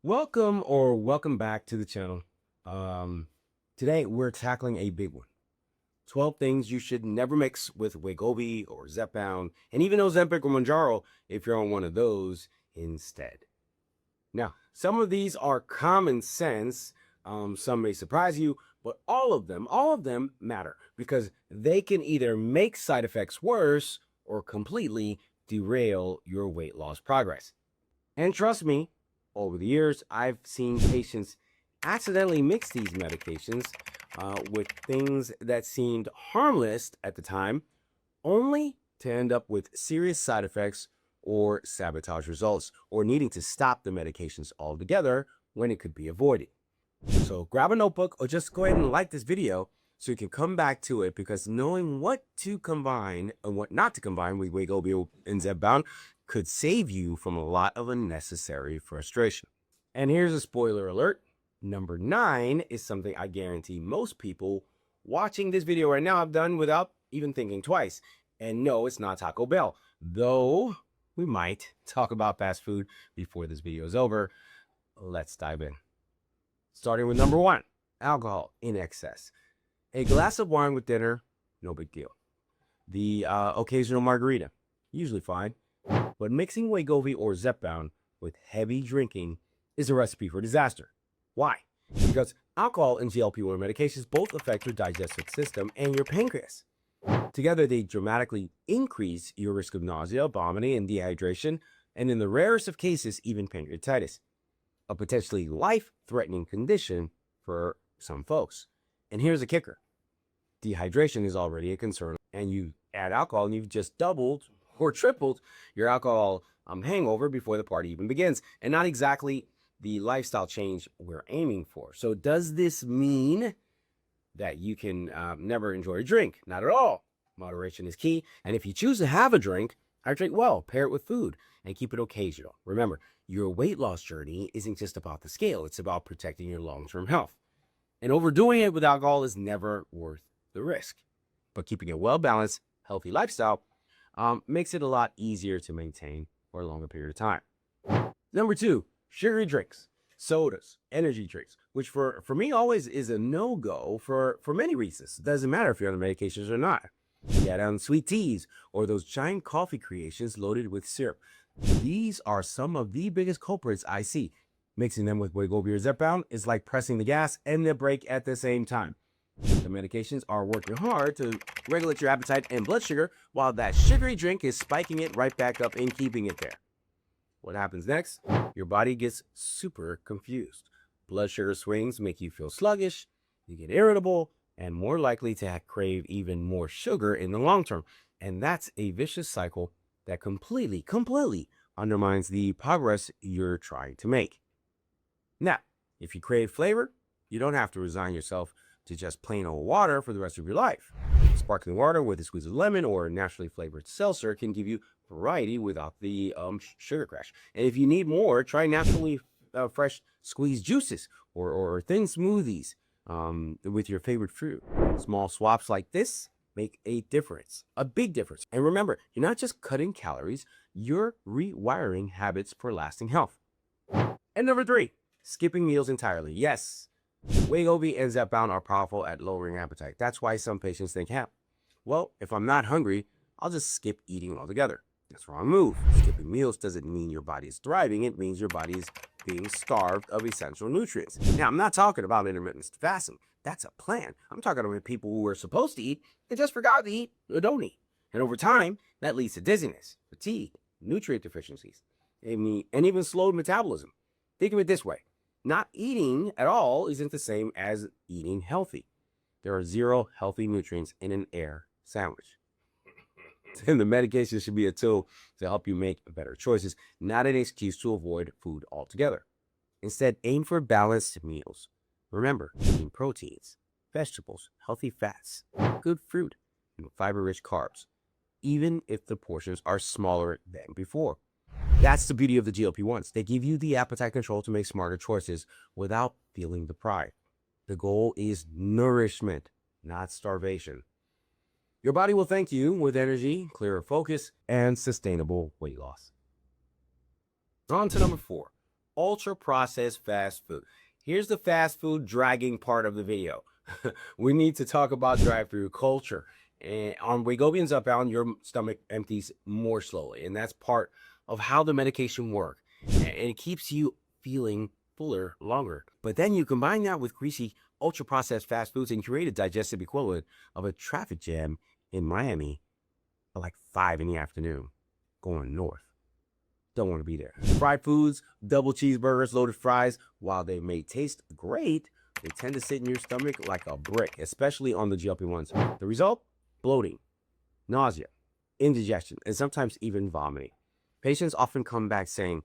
Welcome back to the channel. Today we're tackling a big one. 12 things you should never mix with Wegovy or Zepbound, and even Ozempic or Mounjaro if you're on one of those instead. Now, some of these are common sense. Some may surprise you, but all of them matter because they can either make side effects worse or completely derail your weight loss progress. And trust me, over the years, I've seen patients accidentally mix these medications with things that seemed harmless at the time, only to end up with serious side effects or sabotage results, or needing to stop the medications altogether when it could be avoided. So grab a notebook or just go ahead and like this video so you can come back to it, because knowing what to combine and what not to combine with Wegovy and Zepbound could save you from a lot of unnecessary frustration. And here's a spoiler alert. Number 9 is something I guarantee most people watching this video right now have done without even thinking twice. And no, it's not Taco Bell, though we might talk about fast food before this video is over. Let's dive in. Starting with number 1, alcohol in excess. A glass of wine with dinner, no big deal. The occasional margarita, usually fine. But mixing Wegovy or Zepbound with heavy drinking is a recipe for disaster. Why? Because alcohol and GLP-1 medications both affect your digestive system and your pancreas. Together, they dramatically increase your risk of nausea, vomiting, and dehydration, and in the rarest of cases, even pancreatitis, a potentially life-threatening condition for some folks. And here's a kicker. Dehydration is already a concern, and you add alcohol and you've just doubled or tripled your alcohol hangover before the party even begins, and not exactly the lifestyle change we're aiming for. So does this mean that you can never enjoy a drink? Not at all. Moderation is key, and if you choose to have a drink, hydrate well, pair it with food, and keep it occasional. Remember, your weight loss journey isn't just about the scale, it's about protecting your long-term health. And overdoing it with alcohol is never worth the risk. But keeping a well-balanced, healthy lifestyle makes it a lot easier to maintain for a longer period of time. Number 2, sugary drinks, sodas, energy drinks, which for me always is a no-go for many reasons. It doesn't matter if you're on the medications or not. Get on sweet teas or those giant coffee creations loaded with syrup. These are some of the biggest culprits I see. Mixing them with Wegovy or Zepbound is like pressing the gas and the brake at the same time. The medications are working hard to regulate your appetite and blood sugar, while that sugary drink is spiking it right back up and keeping it there. What happens next? Your body gets super confused. Blood sugar swings make you feel sluggish, you get irritable, and more likely to crave even more sugar in the long term. And that's a vicious cycle that completely undermines the progress you're trying to make. Now, if you crave flavor, you don't have to resign yourself to just plain old water for the rest of your life. Sparkling water with a squeeze of lemon or naturally flavored seltzer can give you variety without the sugar crash. And if you need more, try naturally fresh squeezed juices or thin smoothies with your favorite fruit. Small swaps like this make a difference, a big difference. And remember, you're not just cutting calories, you're rewiring habits for lasting health. And number 3, skipping meals entirely. Yes, Wegovy and Zepbound are powerful at lowering appetite. That's why some patients think, well, if I'm not hungry, I'll just skip eating altogether. That's the wrong move. Skipping meals doesn't mean your body is thriving. It means your body is being starved of essential nutrients. Now, I'm not talking about intermittent fasting. That's a plan. I'm talking about people who are supposed to eat and just forgot to eat or don't eat. And over time, that leads to dizziness, fatigue, nutrient deficiencies, and even slowed metabolism. Think of it this way. Not eating at all isn't the same as eating healthy. There are 0 healthy nutrients in an air sandwich. And the medication should be a tool to help you make better choices, not an excuse to avoid food altogether. Instead, aim for balanced meals. Remember, eating proteins, vegetables, healthy fats, good fruit, and fiber-rich carbs, even if the portions are smaller than before. That's the beauty of the GLP-1s. They give you the appetite control to make smarter choices without feeling deprived. The goal is nourishment, not starvation. Your body will thank you with energy, clearer focus, and sustainable weight loss. On to number 4, ultra processed fast food. Here's the fast food dragging part of the video. We need to talk about drive-through culture. And on Wegovy and Zepbound, your stomach empties more slowly, and that's part of how the medication works. And it keeps you feeling fuller longer. But then you combine that with greasy, ultra-processed fast foods and create a digestive equivalent of a traffic jam in Miami at like 5 in the afternoon going north. Don't want to be there. Fried foods, double cheeseburgers, loaded fries, while they may taste great, they tend to sit in your stomach like a brick, especially on the GLP-1s. The result? Bloating, nausea, indigestion, and sometimes even vomiting. Patients often come back saying,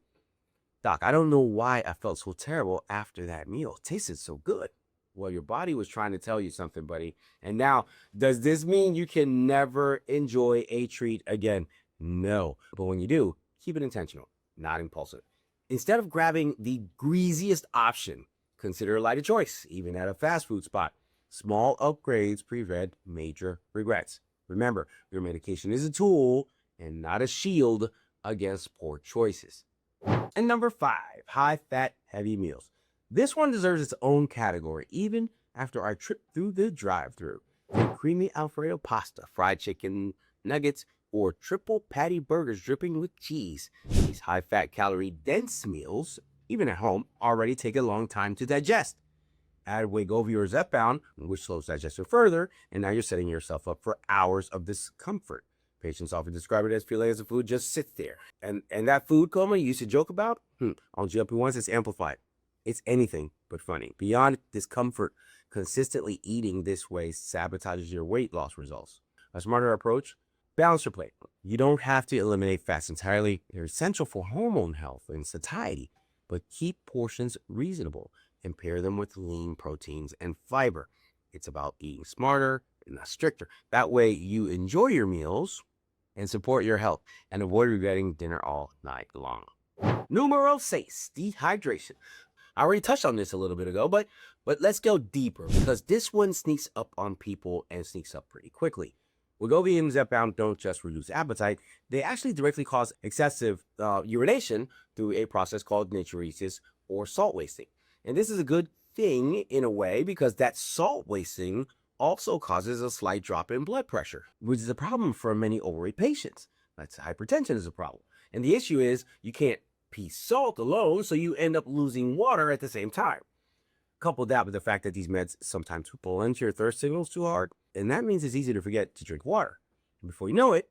"Doc, I don't know why I felt so terrible after that meal. It tasted so good." Well, your body was trying to tell you something, buddy. And now, does this mean you can never enjoy a treat again? No. But when you do, keep it intentional, not impulsive. Instead of grabbing the greasiest option, consider a lighter choice, even at a fast food spot. Small upgrades prevent major regrets. Remember, your medication is a tool and not a shield against poor choices. And number 5, high-fat, heavy meals. This one deserves its own category, even after our trip through the drive-thru. Think creamy Alfredo pasta, fried chicken nuggets, or triple patty burgers dripping with cheese. These high-fat, calorie-dense meals, even at home, already take a long time to digest. Add Wegovy or Zepbound, which slows digestion further, and now you're setting yourself up for hours of discomfort. Patients often describe it as feeling as the food just sits there. And that food coma you used to joke about, on GLP-1s, it's amplified. It's anything but funny. Beyond discomfort, consistently eating this way sabotages your weight loss results. A smarter approach, balance your plate. You don't have to eliminate fats entirely. They're essential for hormone health and satiety, but keep portions reasonable and pair them with lean proteins and fiber. It's about eating smarter and not stricter. That way you enjoy your meals and support your health and avoid regretting dinner all night long. Numero 6, dehydration. I already touched on this a little bit ago, but let's go deeper because this one sneaks up on people and sneaks up pretty quickly. Wegovy and Zepbound don't just reduce appetite, they actually directly cause excessive urination through a process called natriuresis or salt wasting. And this is a good thing in a way because that salt wasting also causes a slight drop in blood pressure, which is a problem for many overweight patients. That's hypertension is a problem. And the issue is you can't pee salt alone, so you end up losing water at the same time. Couple that with the fact that these meds sometimes pull into your thirst signals too hard, and that means it's easy to forget to drink water. And before you know it,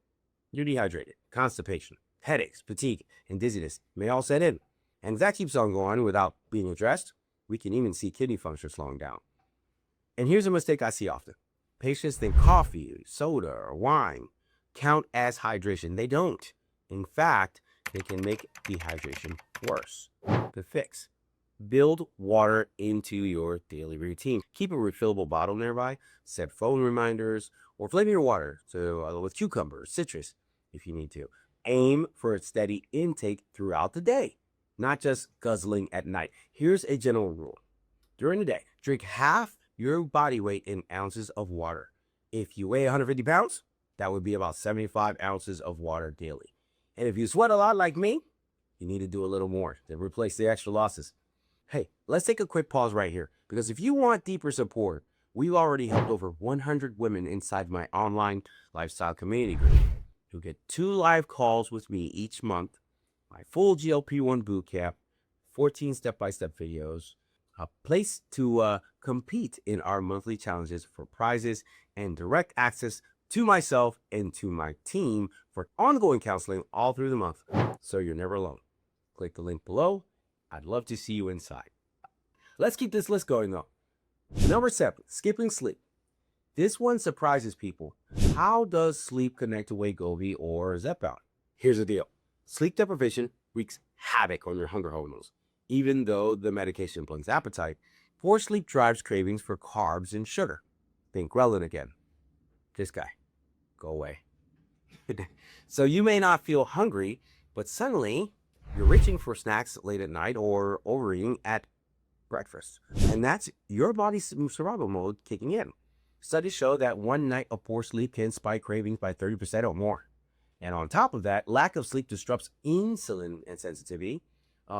you're dehydrated. Constipation, headaches, fatigue, and dizziness may all set in. And if that keeps on going without being addressed, we can even see kidney function slowing down. And here's a mistake I see often. Patients think coffee, soda, or wine count as hydration. They don't. In fact, they can make dehydration worse. The fix: build water into your daily routine. Keep a refillable bottle nearby, set phone reminders, or flavor your water with cucumber or citrus if you need to. Aim for a steady intake throughout the day, not just guzzling at night. Here's a general rule. During the day, drink half your body weight in ounces of water. If you weigh 150 pounds, that would be about 75 ounces of water daily. And if you sweat a lot like me, you need to do a little more to replace the extra losses. Hey, let's take a quick pause right here, because if you want deeper support, we've already helped over 100 women inside my online lifestyle community group who get 2 live calls with me each month, my full GLP-1 bootcamp, 14 step-by-step videos, a place to compete in our monthly challenges for prizes, and direct access to myself and to my team for ongoing counseling all through the month, so you're never alone. Click the link below. I'd love to see you inside. Let's keep this list going though. Number 7, skipping sleep. This one surprises people. How does sleep connect to Wegovy or Zepbound? Here's the deal. Sleep deprivation wreaks havoc on your hunger hormones. Even though the medication blunts appetite, poor sleep drives cravings for carbs and sugar. Think ghrelin again. This guy. Go away. So you may not feel hungry, but suddenly you're reaching for snacks late at night or overeating at breakfast. And that's your body's survival mode kicking in. Studies show that one night of poor sleep can spike cravings by 30% or more. And on top of that, lack of sleep disrupts insulin sensitivity,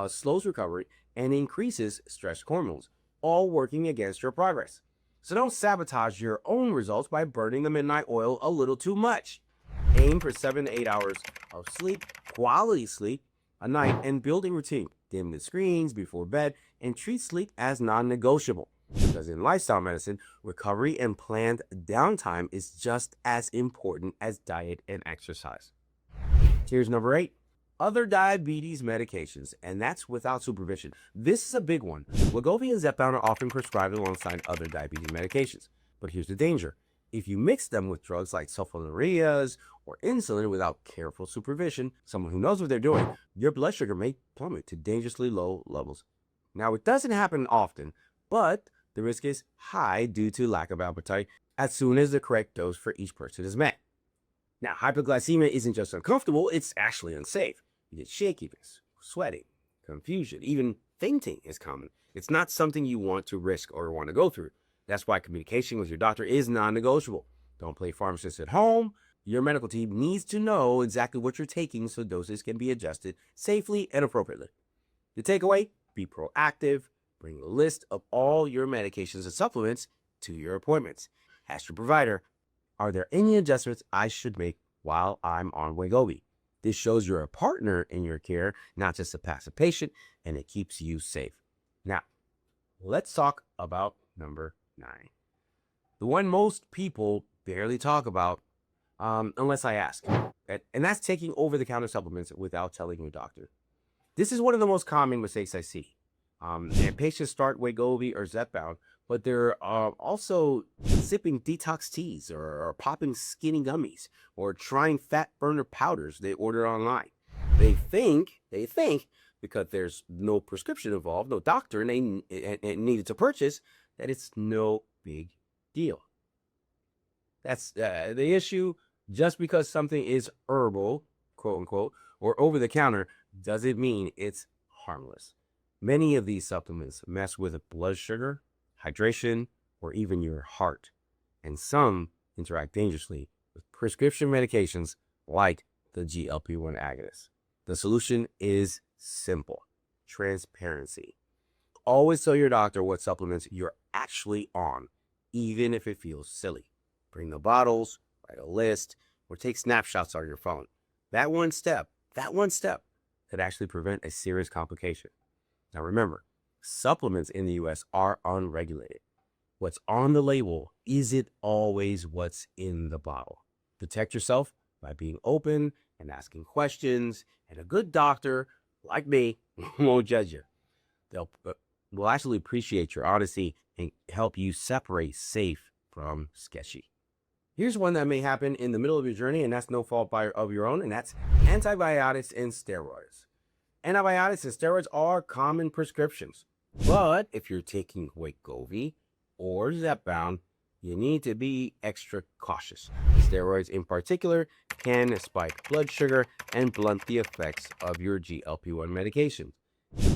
slows recovery, and increases stress hormones, all working against your progress. So don't sabotage your own results by burning the midnight oil a little too much. Aim for 7 to 8 hours of sleep, quality sleep, a night, and build a routine. Dim the screens before bed and treat sleep as non-negotiable. Because in lifestyle medicine, recovery and planned downtime is just as important as diet and exercise. Here's number 8. Other diabetes medications, and that's without supervision. This is a big one. Wegovy and Zepbound are often prescribed alongside other diabetes medications. But here's the danger. If you mix them with drugs like sulfonylureas or insulin without careful supervision, someone who knows what they're doing, your blood sugar may plummet to dangerously low levels. Now, it doesn't happen often, but the risk is high due to lack of appetite as soon as the correct dose for each person is met. Now, hypoglycemia isn't just uncomfortable, it's actually unsafe. You get shakiness, sweating, confusion, even fainting is common. It's not something you want to risk or want to go through. That's why communication with your doctor is non-negotiable. Don't play pharmacist at home. Your medical team needs to know exactly what you're taking so doses can be adjusted safely and appropriately. The takeaway, be proactive. Bring a list of all your medications and supplements to your appointments. Ask your provider, are there any adjustments I should make while I'm on Wegovy? This shows you're a partner in your care, not just a passive patient, and it keeps you safe. Now, let's talk about number 9. The one most people barely talk about, unless I ask, and that's taking over-the-counter supplements without telling your doctor. This is one of the most common mistakes I see. And patients start Wegovy or Zepbound, but they're also sipping detox teas or popping skinny gummies or trying fat burner powders they order online. They think because there's no prescription involved, no doctor, and they needed to purchase, that it's no big deal. That's the issue. Just because something is herbal, quote unquote, or over the counter doesn't mean it's harmless. Many of these supplements mess with blood sugar, hydration, or even your heart, and some interact dangerously with prescription medications like the GLP-1 agonists. The solution is simple: transparency. Always tell your doctor what supplements you're actually on, even if it feels silly. Bring the bottles, write a list, or take snapshots on your phone. That one step could actually prevent a serious complication. Now remember, supplements in the US are unregulated. What's on the label isn't always what's in the bottle. Protect yourself by being open and asking questions, and a good doctor, like me, won't judge you. Will actually appreciate your honesty and help you separate safe from sketchy. Here's one that may happen in the middle of your journey, and that's no fault of your own, and that's antibiotics and steroids. Antibiotics and steroids are common prescriptions, but if you're taking Wegovy or Zepbound, you need to be extra cautious. Steroids in particular can spike blood sugar and blunt the effects of your GLP-1 medications.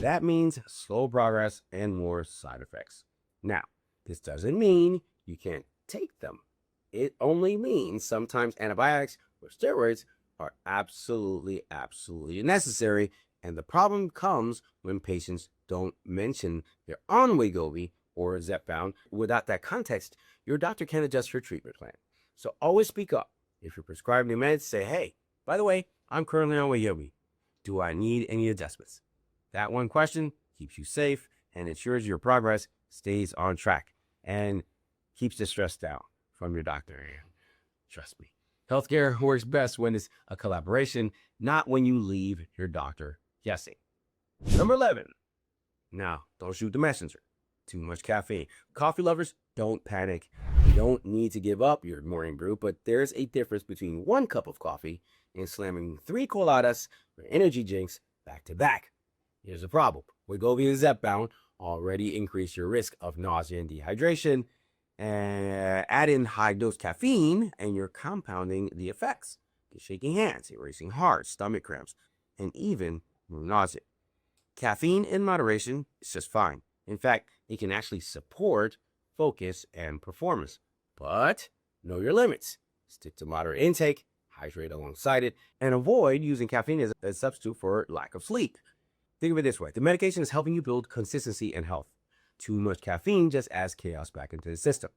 That means slow progress and more side effects. Now, this doesn't mean you can't take them. It only means sometimes antibiotics or steroids are absolutely necessary. And the problem comes when patients don't mention they're on Wegovy or Zepbound. Without that context, your doctor can adjust your treatment plan. So always speak up. If you're prescribed new meds, say, hey, by the way, I'm currently on Wegovy. Do I need any adjustments? That one question keeps you safe and ensures your progress stays on track and keeps the stress down from your doctor. Trust me, healthcare works best when it's a collaboration, not when you leave your doctor guessing. Number 11. Now, don't shoot the messenger. Too much caffeine. Coffee lovers, don't panic. You don't need to give up your morning brew, but there's a difference between 1 cup of coffee and slamming 3 coladas or energy drinks back to back. Here's the problem. Wegovy and Zepbound already increase your risk of nausea and dehydration, and add in high-dose caffeine, and you're compounding the effects. Get shaking hands, racing heart, stomach cramps, and even nausea. Caffeine in moderation is just fine. In fact, it can actually support focus and performance. But know your limits. Stick to moderate intake, hydrate alongside it, and avoid using caffeine as a substitute for lack of sleep. Think of it this way. The medication is helping you build consistency and health. Too much caffeine just adds chaos back into the system.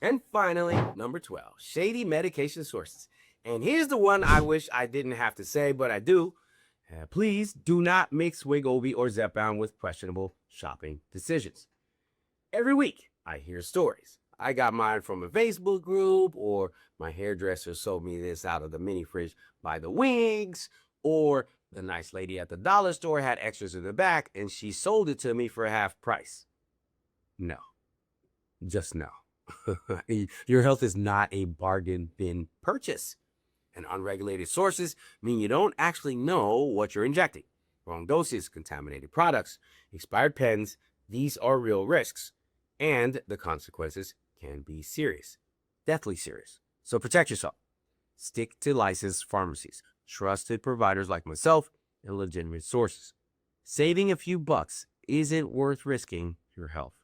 And finally, number 12, shady medication sources. And here's the one I wish I didn't have to say, but I do. Please do not mix Wegovy or Zepbound with questionable shopping decisions. Every week, I hear stories. I got mine from a Facebook group, or my hairdresser sold me this out of the mini fridge by the Wings, or the nice lady at the dollar store had extras in the back and she sold it to me for half price. No, just no. Your health is not a bargain bin purchase. And unregulated sources mean you don't actually know what you're injecting. Wrong doses, contaminated products, expired pens, these are real risks. And the consequences can be serious, deathly serious. So protect yourself. Stick to licensed pharmacies, trusted providers like myself, and legitimate sources. Saving a few bucks isn't worth risking your health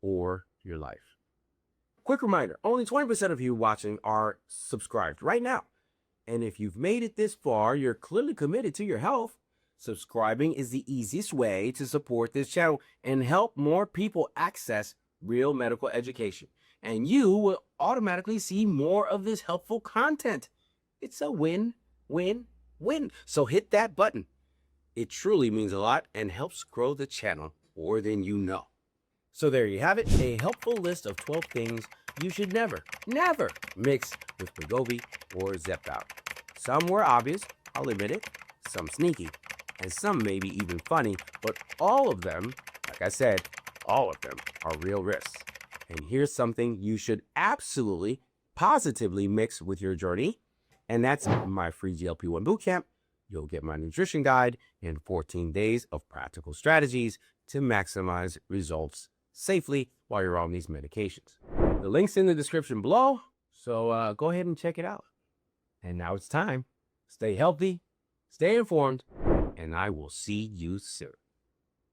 or your life. Quick reminder, only 20% of you watching are subscribed right now. And if you've made it this far, you're clearly committed to your health. Subscribing is the easiest way to support this channel and help more people access real medical education. And you will automatically see more of this helpful content. It's a win, win, win. So hit that button. It truly means a lot and helps grow the channel more than you know. So there you have it, a helpful list of 12 things you should never mix with Wegovy or Zepbound. Some were obvious, I'll admit it, some sneaky, and some maybe even funny, but all of them, like I said, all of them are real risks. And here's something you should absolutely, positively mix with your journey, and that's my free GLP-1 bootcamp. You'll get my nutrition guide and 14 days of practical strategies to maximize results safely while you're on these medications. The link's in the description below, so go ahead and check it out. And now it's time. Stay healthy, stay informed, and I will see you soon.